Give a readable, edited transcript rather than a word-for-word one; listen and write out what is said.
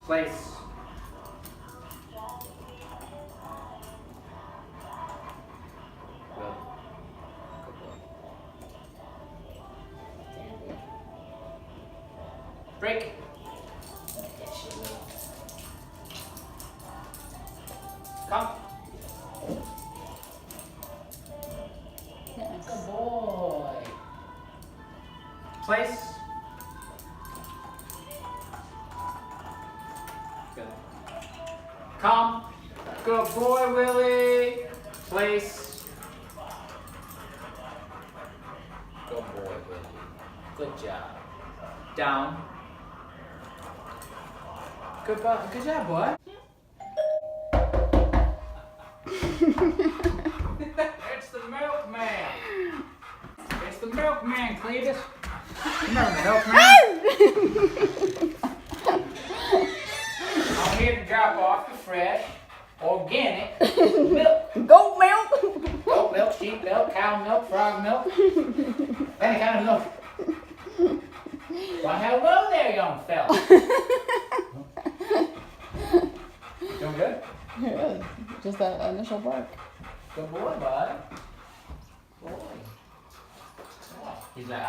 Place. Good. Good boy. Break. Yes, you will. Come. Yes. Good boy. Place. Good. Come. Good boy, Willie. Place. Good boy, Willie. Good job. Down. Good job, boy. It's the milkman. It's the milkman, Cletus. Remember the milkman? I'm here to drop off the fresh, organic milk. Goat milk. Goat milk, sheep milk, cow milk, frog milk, any kind of milk. Well, hello there, young fella. Doing good? Yeah, just that initial bark. Good boy, bud. Boy. He's like,